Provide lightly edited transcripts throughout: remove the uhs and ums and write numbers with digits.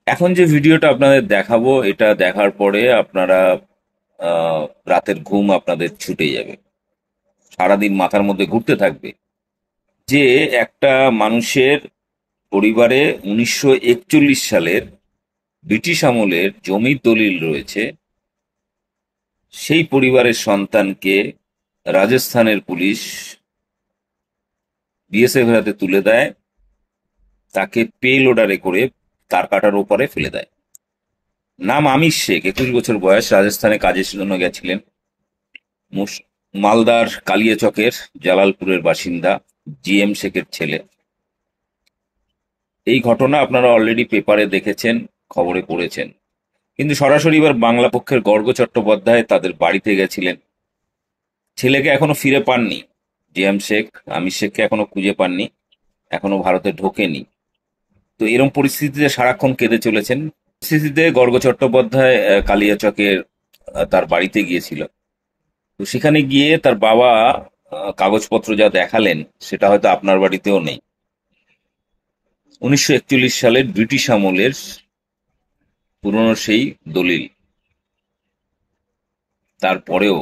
এখন যে ভিডিওটা আপনাদের দেখাবো, এটা দেখার পরে আপনারা রাতের ঘুম আপনাদের ছুটে যাবে, সারাদিন মাথার মধ্যে ঘুরতে থাকবে যে একটা মানুষের পরিবারে 1941 সালের ব্রিটিশ আমলের জমির দলিল রয়েছে। সেই পরিবারের সন্তানকে রাজস্থানের পুলিশ বিএসএফ এর হাতে তুলে দেয়, তাকে পে লোডারে করে তার কাটার ওপারে ফেলে দেয়। নাম আমির শেখ, 21 বছর বয়স, রাজস্থানে কাজের জন্য গেছিলেন। মালদার কালিয়াচকের জালালপুরের বাসিন্দা, জিএম শেখের ছেলে। এই ঘটনা আপনারা অলরেডি পেপারে দেখেছেন, খবরে পড়েছেন, কিন্তু সরাসরি এবার বাংলা পক্ষের গর্গ চট্টোপাধ্যায় তাদের বাড়িতে গেছিলেন। ছেলেকে এখনো ফিরে পাননি, জিএম শেখ আমির শেখকে এখনো খুঁজে পাননি, এখনো ভারতে ঢোকেনি। তো এরকম পরিস্থিতিতে সারাক্ষণ কেঁদে চলেছেন। পরিস্থিতিতে গর্গ চট্টোপাধ্যায় কালিয়াচকের তার বাড়িতে গিয়েছিল। তো সেখানে গিয়ে তার বাবা কাগজপত্র যা দেখালেন সেটা হয়তো আপনার বাড়িতেও নেই। 1941 সালের ব্রিটিশ আমলের পুরনো সেই দলিল। তারপরেও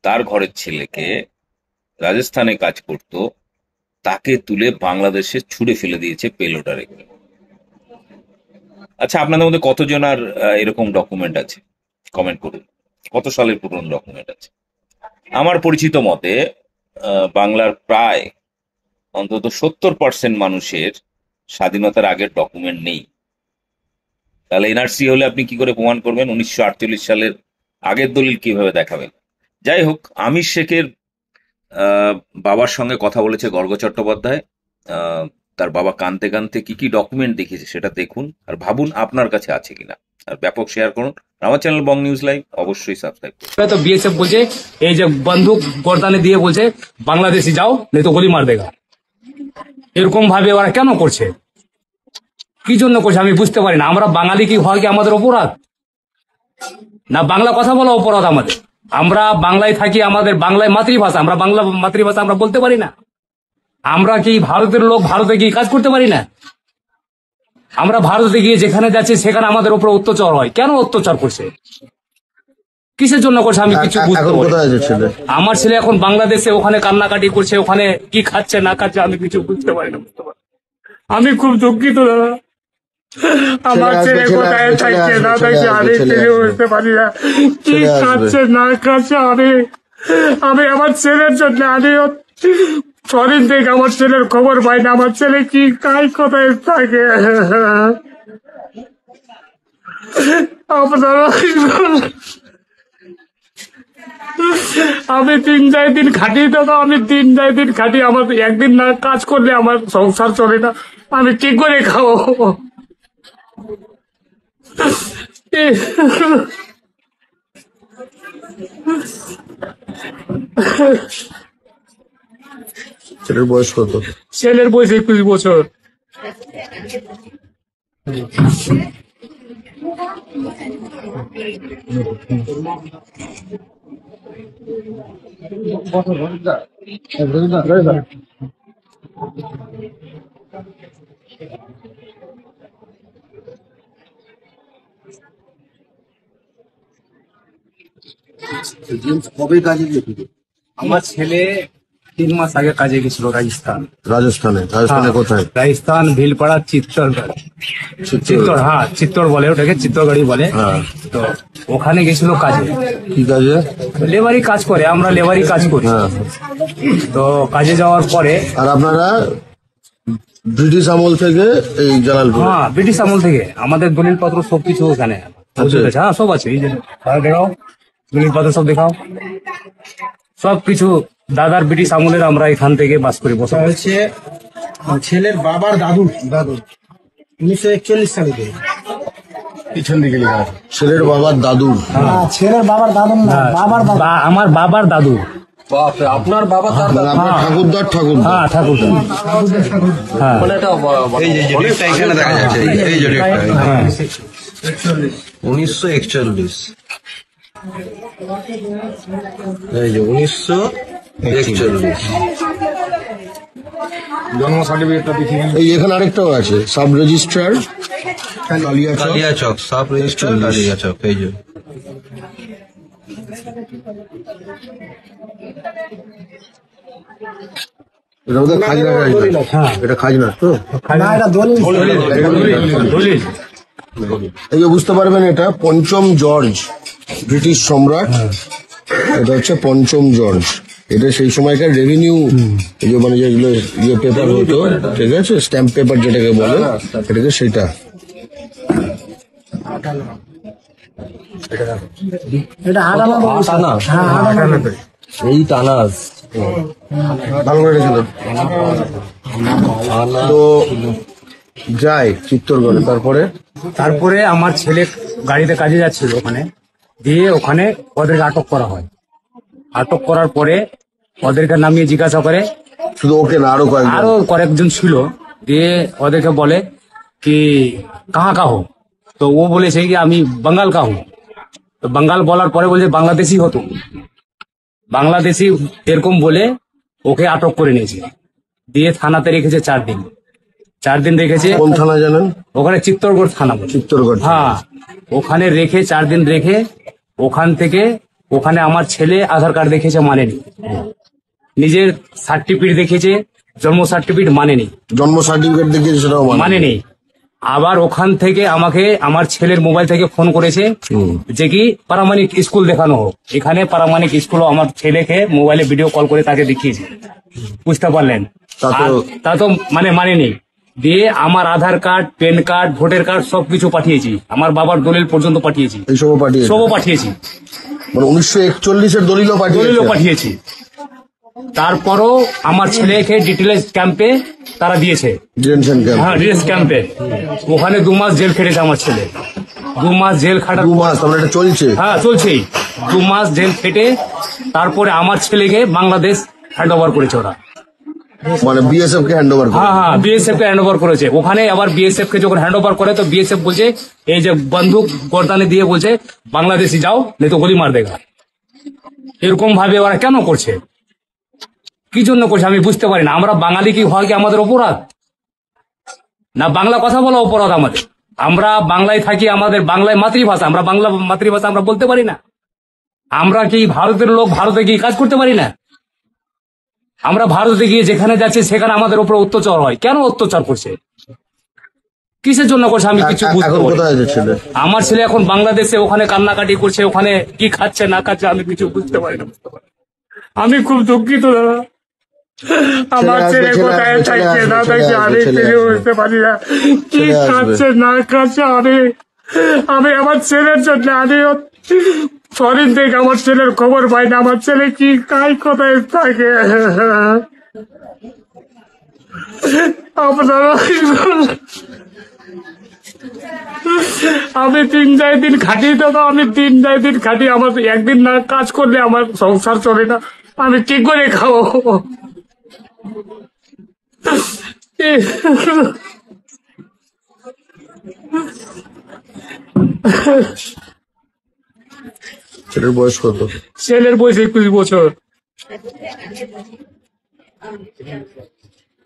তার ঘরের ছেলেকে, রাজস্থানে কাজ করত, তাকে তুলে বাংলাদেশে ছুড়ে ফেলে দিয়েছে পেলোডারে। আচ্ছা, আপনাদের মধ্যে কতজন আর এরকম ডকুমেন্ট আছে? কমেন্ট করুন, কত সালের পুরনো ডকুমেন্ট আছে। আমার পরিচিত মতে বাংলার প্রায় অন্তত 70% মানুষের স্বাধীনতার আগের ডকুমেন্ট নেই। তাহলে এনআরসি হলে আপনি কি করে প্রমাণ করবেন? 1948 সালের আগের দলিল কিভাবে দেখাবেন? যাই হোক, আমির শেখের বাবার সঙ্গে কথা বলেছে গর্গ চট্টোপাধ্যায়। তার বাবা কানতে কানতে কি কি ডকুমেন্ট দেখিয়েছে সেটা দেখুন, আর ভাবুন আপনার কাছে আছে কিনা। আর ব্যাপক শেয়ার করুন। আমার চ্যানেল বং নিউজ লাইভ অবশ্যই সাবস্ক্রাইব করুন। তো বিএসএফ বলছে, এই যে বন্দুক গর্দানে দিয়ে বলছে বাংলাদেশে যাও, नहीं तो गोली मार देगा। এরকম ভাবে ওরা কেন করছে, কি জন্য করছে আমি বুঝতে পারি না। আমরা বাঙালি কি হয় কি আমাদের অপরাধ? না বাংলা কথা বলা অপরাধ আমাদের? আমরা বাংলায় থাকি, আমাদের বাংলায় মাতৃভাষা, আমরা বাংলা মাতৃভাষা আমরা বলতে পারি না? আমরা কি ভারতের লোক, ভারতে গিয়ে কাজ করতে পারি না? আমরা ভারতে গিয়ে যেখানে যাচ্ছি সেখানে আমাদের উপর অত্যাচার হয়, কেন অত্যাচার করছে, কিসের জন্য করছে আমি কিছু বুঝতে পারি না। আমার ছেলে এখন বাংলাদেশে, ওখানে কান্নাকাটি করছে, ওখানে কি খাচ্ছে না খাচ্ছে আমি কিছু বুঝতে পারি না। আমি খুব দুঃখিত দাদা, আমার ছেলে কোথায় থাকছে না থাকছে আমি কিছু বুঝতে পারি না, কি খাচ্ছে না খাচ্ছে। আমি আমার ছেলের জন্য আমি 6 দিন থেকে আমার ছেলের খবর পাই না, আমার ছেলে কি খায় কোথায় থাকে। আপনারা আমি 3-4 দিন খাটি দাদা, আমি 3-4 দিন খাটি, আমার একদিন না কাজ করলে আমার সংসার চলে না, আমি কি করে খাবো? ছেলের বয়স কত? ছেলের বয়স 21 বছর। কবে কাজে গেছিল? আমার ছেলে 3 মাস আগে কাজে গেছিল রাজস্থান। রাজস্থানে কোথায়? রাজস্থান ভিলপাড়া চিত্তরগড়। হ্যাঁ চিত্তর বলে ওটাকে, চিত্তরগড়ই বলে। তো ওখানে গেছিল কাজে। কি কাজে? লেবারি কাজ করে, আমরা লেবারি কাজ করি। তো কাজে যাওয়ার পরে, আর আপনারা ব্রিটিশ আমল থেকে এই জালালপুর? হ্যাঁ ব্রিটিশ আমল থেকে আমাদের দলিল পত্র সবকিছু ওখানে। হ্যাঁ সব আছে, এই যে দেখাও দলিল পত্র সব দেখাও, সবকিছু দাদার ব্রিটিশ আমলের। আমরা এখান থেকে বাস করি। বসা হচ্ছে ছেলের বাবার দাদু 1941 সালে পিছন দিকে লেখা আছে ছেলের বাবার দাদু। ছেলের বাবার দাদু না, বাবার দাদু। আমার বাবার দাদু। আপনার বাবা তার আপনার ঠাকুরদার ঠাকুরদা? হ্যাঁ ঠাকুরদা। হ্যাঁ এই যে ডেটটা এখানে দেখা যাচ্ছে, এই যে ডেটটা 1941, এই যে 1941 জন্ম সার্টিফিকেটটা দেখি। এই এখানে আরেকটাও আছে, sub registrar Kaliachak sub registrar Kaliachak, এই যে এটা বোধহয় খাজনা এটা খাজনা তো না এটা দলিল দলিল। এই যে বুঝতে পারবেন, এটা পঞ্চম জর্জ, ব্রিটিশ সম্রাট। এটা হচ্ছে পঞ্চম জর্জ। এটা সেই সময়কার রেভিনিউ, মানে যেগুলো ইয়ে পেপার হতো, ঠিক আছে, স্ট্যাম্প পেপার যেটাকে বলে, এটাকে সেটা। এটা আটানা এই টানাস ভালো করে রেখে দাও। তো যায় চিত্তরগড়ে, তারপরে আমার ছেলে গাড়িতে কাজে যাচ্ছিল ওখানে, দিয়ে ওখানে ওদেরকে আটক করা হয়। আটক করার পরে ওদেরকে নামিয়ে জিজ্ঞাসা করে, শুধু ওকে না আরো কয়েকজন ছিল, দিয়ে ওদেরকে বলে কি কাহা কা হো, তো ও বলেছে কি আমি বাঙ্গাল কা হো। তো বাঙ্গাল বলার পরে বলছে বাংলাদেশি হতো, বাংলাদেশি এরকম বলে ওকে আটক করে নিয়েছে, দিয়ে থানাতে রেখেছে 4 দিন। 4 দিন রেখেছে। কোন থানা জানেন? ওখানে চিত্তরগড় থানা বলে। চিত্তরগড়। হ্যাঁ, ওখানে রেখে 4 দিন রেখে ওখান থেকে ওখানে আমার ছেলে আধার কার্ড দেখেছে, মানেনি। নিজের সার্টিফিকেট দেখেছে, জন্ম সার্টিফিকেট মানেনি। জন্ম সার্টিফিকেট দেখিয়েছে, সেটাও মানেনি। আবার ওখান থেকে আমাকে আমার ছেলের মোবাইল থেকে ফোন করেছে যে কি পারামানিক স্কুল দেখানো হোক। এখানে পারামানিক স্কুল আমার ছেলেকে মোবাইলে ভিডিও কল করে তাকে দেখিয়েছে, বুঝতে পারলেন? তা তো মানেনি। দিয়ে আমার Aadhaar card, PAN card, voter card সবকিছু পাঠিয়েছি, আমার বাবার দলিল পর্যন্ত পাঠিয়েছি, সবও পাঠিয়েছি। 1941-এর দলিলও পাঠিয়েছি। তারপরও আমার ছেলেকে ডিটেলস ক্যাম্পে তারা দিয়েছে, হ্যাঁ ডিটেলস ক্যাম্পে। ওখানে 2 মাস জেল খেটেছে আমার ছেলে। 2 মাস জেল খাটার, 2 মাস এটা চলছে? হ্যাঁ চলছেই। 2 মাস জেল খেটে তারপরে আমার ছেলেকে বাংলাদেশ হ্যান্ড ওভার করেছে ওরা, মানে বিএসএফ কে হ্যান্ড ওভার। হ্যাঁ বিএসএফ কে হ্যান্ড ওভার করেছে। ওখানে আবার বিএসএফ কে যখন হ্যান্ড ওভার করে তো বিএসএফ বলছে এই যে বন্দুক গর্দানে দিয়ে বলছে বাংলাদেশি যাও, নেই তো গুলি মার দেগা। এরকম ভাবে ওরা কেন করছে, কি জন্য করছে আমি বুঝতে পারি না। আমরা বাঙালি কি হয় কি আমাদের অপরাধ? না বাংলা কথা বলা অপরাধ আমাদের? আমরা বাংলায় থাকি, আমাদের বাংলায় মাতৃভাষা, আমরা বাংলা মাতৃভাষা আমরা বলতে পারি না? আমরা কি ভারতের লোক, ভারতে গিয়ে কাজ করতে পারি না? আমরা ভারতে গিয়ে যেখানে যাচ্ছি সেখানে আমাদের উপর অত্যাচার হয়। কেন অত্যাচার করছে, কিসের জন্য করছে আমি কিছু বুঝতে পারি না। আমার ছেলে এখন বাংলাদেশে, ওখানে কান্নাকাটি করছে, ওখানে কি খাচ্ছে না খাচ্ছে আমি কিছু বুঝতে পারি না। আমি খুব দুঃখিত দাদা, আমার ছেলে কোথায় থাকছে না থাকছে আমি কিছু বুঝতে পারি না, কি খাচ্ছে না খাচ্ছে। আমি আমার ছেলের জন্য আমি ফরেন থেকে আমার ছেলের খবর পাই না, আমার ছেলে কি কাজ কোথায় থাকে। আপনারা আমি 3 দিন খাটি দাদা, আমি 3 দিন খাটি। আমার একদিন না কাজ করলে আমার সংসার চলে না, আমি কি করে খাবো? ছেলের বয়স কত? ছেলের বয়স 21 বছর।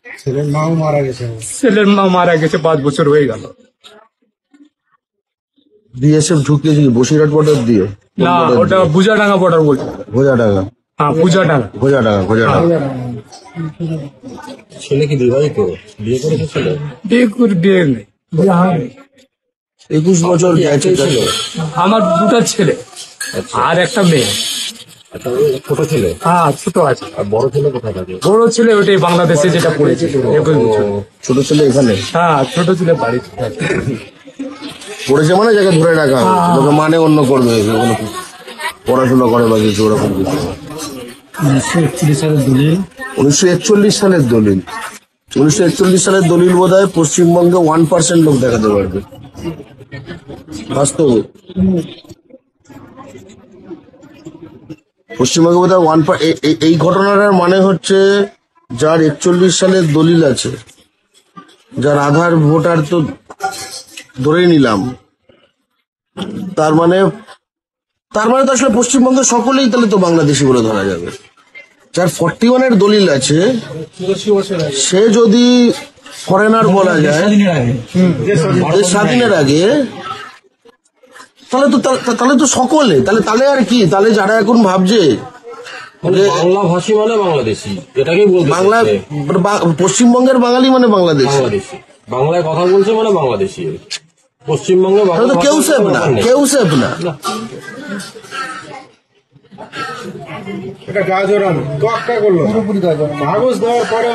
ছেলের মাও মারা গেছে। ছেলের মা মারা গেছে 5 বছর হয়ে গেল। বিএসএফ ঢুকিয়েছে কি বসিরহাট বর্ডার দিয়ে? না ওটা বুজাডাঙ্গা বর্ডার বলছে। ভোজাডাঙ্গা? হ্যাঁ বুজাডাঙ্গা। ছেলে কি বিবাহিত? বিয়ে করেছে ছেলে? বিয়ে নেই। 21 বছর ছিল। আমার 2টা ছেলে আর একটা মেয়ে। ছোট ছেলে? হ্যাঁ ছোট আছে। আর বড় ছেলে কোথায় থাকে? বড় ছেলে ওটাই বাংলাদেশে যেটা পড়েছে 21 বছর। ছোট ছেলে এখানে? হ্যাঁ ছোট ছেলে বাড়িতে পড়েছে, মানে যাকে ধরে রাখা লোকে মানে অন্য করবে, পড়াশোনা করে বা কিছু ওরকম কিছু। 1941 সালের দলিল। 1941 সালের দলিল? 1941 সালের দলিল বোধ হয় পশ্চিমবঙ্গে 1% লোক দেখাতে পারবে বাস্তবে। পশ্চিমবঙ্গে বোধ হয় এই ঘটনাটার মানে হচ্ছে যার 41 সালের দলিল আছে, যার আধার ভোটার তো ধরেই নিলাম, তার মানে তো আসলে পশ্চিমবঙ্গের সকলেই তাহলে তো বাংলাদেশি বলে ধরা যাবে। যার 41-এর দলিল আছে সে যদি ফরেনার বলা যায় দেশ স্বাধীনের আগে, তাহলে তো সকলে, তাহলে আর কি, তাহলে যারা এখন ভাবছে বাংলা ভাষী মানে বাংলাদেশি, এটাকেই বলতে বাংলা পশ্চিমবঙ্গের বাঙালি মানে বাংলাদেশ, বাংলাদেশি, বাংলায় কথা বলছে মানে বাংলাদেশি। পশ্চিমবঙ্গে তাহলে তো কেউ সেফ না, কেউ সেফ না। এটা গা জোরানো তো একটা করলো পুরোপুরি কাগজ দেওয়ার পরে